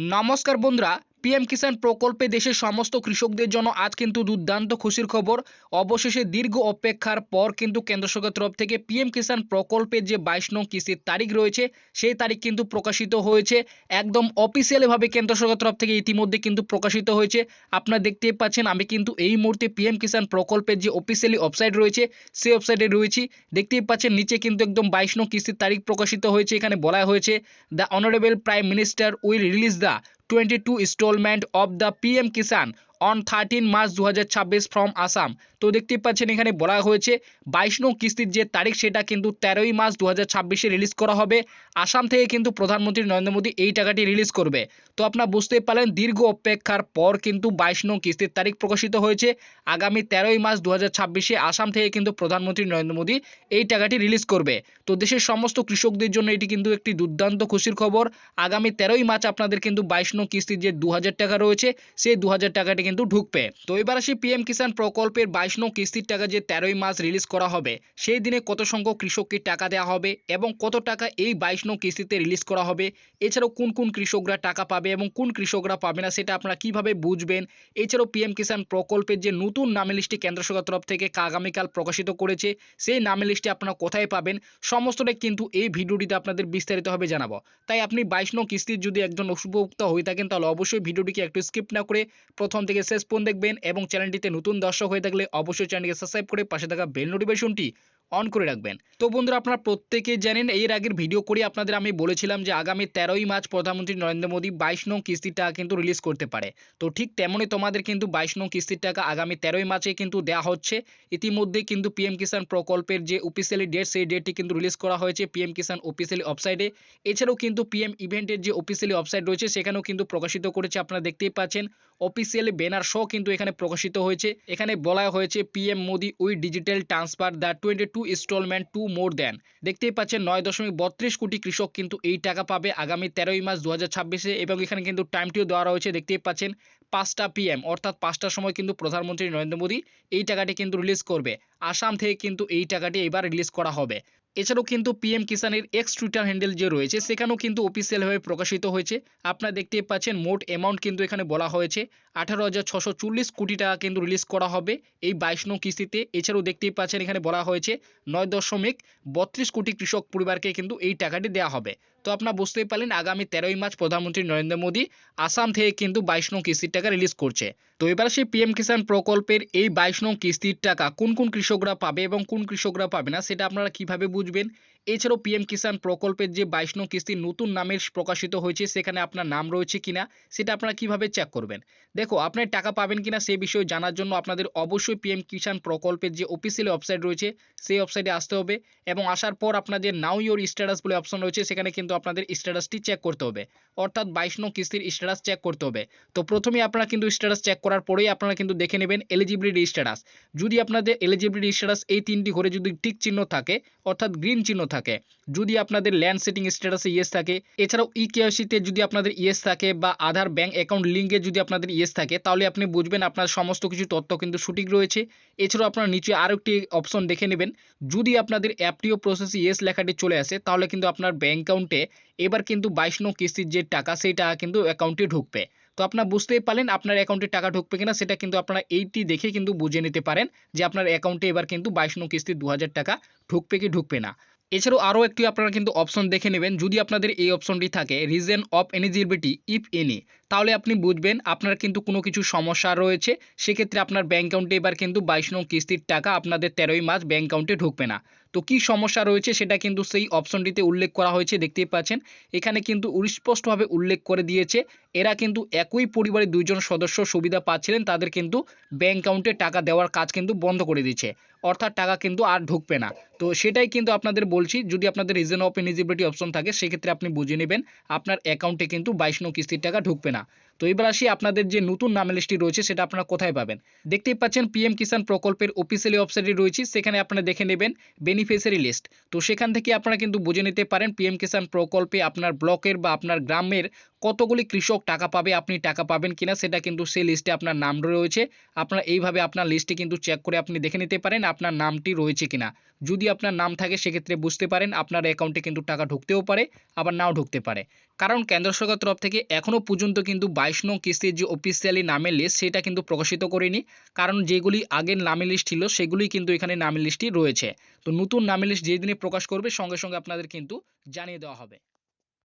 নমস্কার বন্ধুরা, পিএম কিষাণ প্রকল্পে দেশের সমস্ত কৃষকদের জন্য আজ কিন্তু দুর্দান্ত খুশির খবর। অবশেষে দীর্ঘ অপেক্ষার পর কিন্তু কেন্দ্র সরকার তরফ থেকে পিএম কিষাণ প্রকল্পের যে 22 নং কিস্তির তারিখ রয়েছে সেই তারিখ কিন্তু প্রকাশিত হয়েছে। একদম অফিসিয়ালি ভাবে কেন্দ্র সরকার তরফ থেকে ইতিমধ্যে কিন্তু প্রকাশিত হয়েছে। আপনারা দেখতেই পাচ্ছেন আমি কিন্তু এই মুহূর্তে পিএম কিষাণ প্রকল্পের যে অফিসিয়ালি ওয়েবসাইট রয়েছে সেই ওয়েবসাইটে রয়েছি। দেখতেই পাচ্ছেন নিচে কিন্তু একদম 22 নং কিস্তির তারিখ প্রকাশিত হয়েছে। এখানে বলা হয়েছে the honourable prime minister will release the 22 installment of the PM Kisan on 13 March 2026 from Assam. তো দেখতেই পাচ্ছেন এখানে বলা হয়েছে 22 নং কিস্তির যে তারিখ সেটা কিন্তু 13ই মার্চ 2026 রিলিজ করা হবে। আসাম থেকে কিন্তু প্রধানমন্ত্রী নরেন্দ্র মোদী এই টাকাটি রিলিজ করবে। তো আপনারা বুঝতেই পারলেন দীর্ঘ অপেক্ষার পর কিন্তু 22 নং কিস্তির তারিখ প্রকাশিত হয়েছে। আগামী 13ই মার্চ 2026 আসাম থেকে কিন্তু প্রধানমন্ত্রী নরেন্দ্র মোদী এই টাকাটি রিলিজ করবে। তো দেশের সমস্ত কৃষকদের জন্য এটি কিন্তু একটি দুর্দান্ত খুশির খবর। আগামী 13ই মার্চ আপনাদের কিন্তু 22 নং কিস্তির যে 2000 টাকা রয়েছে সেই 2000 টাকাটি কিন্তু ঢুকবে। তো এবার আসি পিএম কিষাণ প্রকল্পের 22 নং কিস্তির টাকা যে 13ই মার্চ রিলিজ করা হবে সেই দিনে কত সংখ্যক কৃষককে টাকা দেওয়া হবে এবং কত টাকা এই 22 নং কিস্তিতে রিলিজ করা হবে, এছাড়াও কোন কোন কৃষকরা টাকা পাবে এবং কোন কৃষকরা পাবে না সেটা আপনারা কিভাবে বুঝবেন। এছাড়াও পিএম কিষাণ প্রকল্পের যে নতুন নামের লিস্টটি কেন্দ্র সরকার তরফ থেকে আগামীকাল প্রকাশিত করেছে সেই নামের লিস্টে আপনারা কোথায় পাবেন সমস্তটাই কিন্তু এই ভিডিওটিতে আপনাদের বিস্তারিতভাবে জানাবো। তাই আপনি 22 নং কিস্তির যদি একজন উপভোক্তা হয়ে থাকেন তাহলে অবশ্যই ভিডিওটিকে একটু স্কিপ না করে প্রথম থেকে শেষ পর্যন্ত দেখবেন এবং চ্যানেলটিতে নতুন দর্শক হয়ে থাকলে অবশ্যই চ্যানেলটিকে সাবস্ক্রাইব করে পাশে থাকা বেল নোটিফিকেশনটি অন করে রাখবেন। তো বন্ধুরা আপনারা প্রত্যেকেই জানেন এর আগের ভিডিও করে আপনাদের আমি বলেছিলাম যে আগামী 13ই মার্চ প্রধানমন্ত্রী নরেন্দ্র মোদী 22 নং কিস্তির টাকা কিন্তু রিলিজ করতে পারে। তো ঠিক তেমনই তোমাদের কিন্তু 22 নং কিস্তির টাকা আগামী 13ই মার্চে কিন্তু দেওয়া হচ্ছে। ইতিমধ্যে কিন্তু পিএম কিষাণ প্রকল্পের যে অফিসিয়ালি ডেট সেই ডেটটি কিন্তু রিলিজ করা হয়েছে পিএম কিষাণ অফিসিয়ালি ওয়েবসাইটে। এছাড়াও কিন্তু পিএম ইভেন্টের যে অফিসিয়ালি ওয়েবসাইট রয়েছে সেখানেও কিন্তু প্রকাশিত করেছে। আপনারা দেখতেই পাচ্ছেন অফিসিয়ালি ব্যানার সহ কিন্তু এখানে প্রকাশিত হয়েছে। এখানে বলা হয়েছে PM Modi with digital transfer the 22 instalment to more than. দেখতেই পাচ্ছেন 9.32 কোটি কৃষক কিন্তু এই টাকা পাবে আগামী 13ই মার্চ 2026 এবং এখানে কিন্তু টাইমটিও দেওয়া রয়েছে। দেখতেই পাচ্ছেন 5টা PM অর্থাৎ 5টার সময় কিন্তু প্রধানমন্ত্রী নরেন্দ্র মোদী এই টাকাটি কিন্তু রিলিজ করবে। আসাম থেকে কিন্তু এই টাকাটি এবার রিলিজ করা হবে। এছাড়াও কিন্তু পিএম কিষাণের এক্স টুইটার হ্যান্ডেল যে রয়েছে সেখানেও কিন্তু অফিসিয়ালভাবে প্রকাশিত হয়েছে। আপনারা দেখতেই পাচ্ছেন মোট অ্যামাউন্ট কিন্তু এখানে বলা হয়েছে 18,640 কোটি টাকা কিন্তু রিলিজ করা হবে এই 22 নং কিস্তিতে। এছাড়াও দেখতেই পাচ্ছেন এখানে বলা হয়েছে 9.32 কোটি কৃষক পরিবারকে কিন্তু এই টাকাটি দেওয়া হবে। তো আপনারা বুঝতেই পারলেন আগামী 13ই মার্চ প্রধানমন্ত্রী নরেন্দ্র মোদী আসাম থেকে কিন্তু 22 নং কিস্তির টাকা রিলিজ করছে। তো এবার সেই পিএম কিষাণ প্রকল্পের এই 22 নং কিস্তির টাকা কোন কোন কৃষকরা পাবে এবং কোন কৃষকরা পাবে না সেটা আপনারা কিভাবে বুঝবেন। এছাড়াও পিএম কিষাণ প্রকল্পের যে 22 নং কিস্তির নতুন নামের প্রকাশিত হয়েছে সেখানে আপনার নাম রয়েছে কিনা সেটা আপনারা কিভাবে চেক করবেন। দেখো আপনার টাকা পাবেন কিনা সেই বিষয়ে জানার জন্য আপনাদের অবশ্যই পিএম কিষাণ প্রকল্পের যে অফিসিয়াল ওয়েবসাইট রয়েছে সেই ওয়েবসাইটে আসতে হবে এবং আসার পর আপনাদের নাও ইওর স্ট্যাটাস বলে অপশন রয়েছে সেখানে কিন্তু আপনাদের স্ট্যাটাসটি চেক করতে হবে, অর্থাৎ 22 নং কিস্তির স্ট্যাটাস চেক করতে হবে। তো প্রথমেই আপনারা কিন্তু স্ট্যাটাস চেক করার পরেই আপনারা কিন্তু দেখে নেবেন এলিজিবিলিটি স্ট্যাটাস। যদি আপনাদের এলিজিবিলিটি স্ট্যাটাস এই তিনটি ঘরে যদি টিক চিহ্ন থাকে অর্থাৎ গ্রিন চিহ্ন থাকে, যদি আপনাদের ল্যান্ড সেটিং স্ট্যাটাসে ইয়েস থাকে, এছাড়াও ইকেওয়াইসিতে যদি আপনাদের ইয়েস থাকে বা আধার ব্যাংক অ্যাকাউন্ট লিঙ্কে যদি আপনাদের ইয়েস থাকে তাহলে আপনি বুঝবেন আপনার সমস্ত কিছু তথ্য কিন্তু সঠিক রয়েছে। এছাড়াও আপনারা নিচে আরও একটি অপশন দেখে নেবেন, যদি আপনাদের অ্যাপটিও প্রসেসে ইয়েস লেখাটি চলে আসে তাহলে কিন্তু আপনার ব্যাংক অ্যাকাউন্টে এবার কিন্তু 22 নং কিস্তির যে টাকা সেই টাকা কিন্তু অ্যাকাউন্টে ঢুকবে। তো আপনারা বুঝতেই পারলেন আপনার অ্যাকাউন্টে টাকা ঢুকবে কিনা সেটা কিন্তু আপনারা এইটি দেখে কিন্তু বুঝে নিতে পারেন যে আপনার অ্যাকাউন্টে এবার কিন্তু 22 নং কিস্তির 2000 টাকা ঢুকবে কি ঢুকবে না। এছাড়াও আরও একটি আপনারা কিন্তু অপশন দেখে নেবেন, যদি আপনাদের এই অপশনটি থাকে reason of eligibility if any, তাহলে আপনি বুঝবেন আপনার কিন্তু কোনো কিছু সমস্যা রয়েছে। সেক্ষেত্রে আপনার ব্যাংক অ্যাকাউন্টে এবার কিন্তু 22 নং কিস্তির টাকা আপনাদের 13ই মার্চ ব্যাংক অ্যাকাউন্টে ঢুকবে না। তো কি সমস্যা রয়েছে সেটা কিন্তু সেই অপশনটিতে উল্লেখ করা হয়েছে। দেখতেই পাচ্ছেন এখানে কিন্তু স্পষ্টভাবে উল্লেখ করে দিয়েছে এরা কিন্তু একই পরিবারের দুইজন সদস্য সুবিধা পাচ্ছিলেন তাদের কিন্তু ব্যাংক অ্যাকাউন্টে টাকা দেওয়ার কাজ কিন্তু বন্ধ করে দিচ্ছে, অর্থাৎ টাকা কিন্তু আর ঢুকবে না। তো সেটাই কিন্তু আপনাদের বলছি, যদি আপনাদের রিজন অফ এলিজিবিলিটি অপশন থাকে সেক্ষেত্রে আপনি বুঝে নেবেন আপনার অ্যাকাউন্টে কিন্তু 22 নং কিস্তির টাকা ঢুকবে না। তো এবার আসি আপনাদের যে নতুন নামের লিস্টটি রয়েছে সেটা আপনারা কোথায় পাবেন। দেখতেই পাচ্ছেন পিএম কিষাণ প্রকল্পের অফিসিয়ালি ওয়েবসাইটে রয়েছে, সেখানে আপনারা দেখে নেবেন বেনিফিশিয়ারি লিস্ট। তো সেখান থেকে আপনারা কিন্তু বুঝে নিতে পারেন পিএম কিষাণ প্রকল্পে আপনার ব্লকের বা আপনার গ্রামের কতগুলি কৃষক টাকা পাবে, আপনি টাকা পাবেন কিনা সেটা কিন্তু সেই লিস্টে আপনার নাম রয়েছে। আপনারা এইভাবে আপনার লিস্টে কিন্তু চেক করে আপনি দেখে নিতে পারেন আপনার নামটি রয়েছে কিনা। যদি আপনার নাম থাকে সেক্ষেত্রে বুঝতে পারেন আপনার অ্যাকাউন্টে কিন্তু টাকা ঢুকতেও পারে, আবার নাও ঢুকতে পারে। কারণ কেন্দ্র সরকার তরফ থেকে এখনো পর্যন্ত কিন্তু 22 নং কিস্তির যে অফিসিয়ালি নামের লিস্ট সেটা কিন্তু প্রকাশিত করেনি। কারণ যেগুলি আগের নামের লিস্ট ছিল সেগুলোই কিন্তু এখানে নামের লিস্টই রয়েছে। তো নতুন নামের লিস্ট যেদিনে প্রকাশ করবে সঙ্গে সঙ্গে আপনাদের কিন্তু জানিয়ে দেওয়া হবে।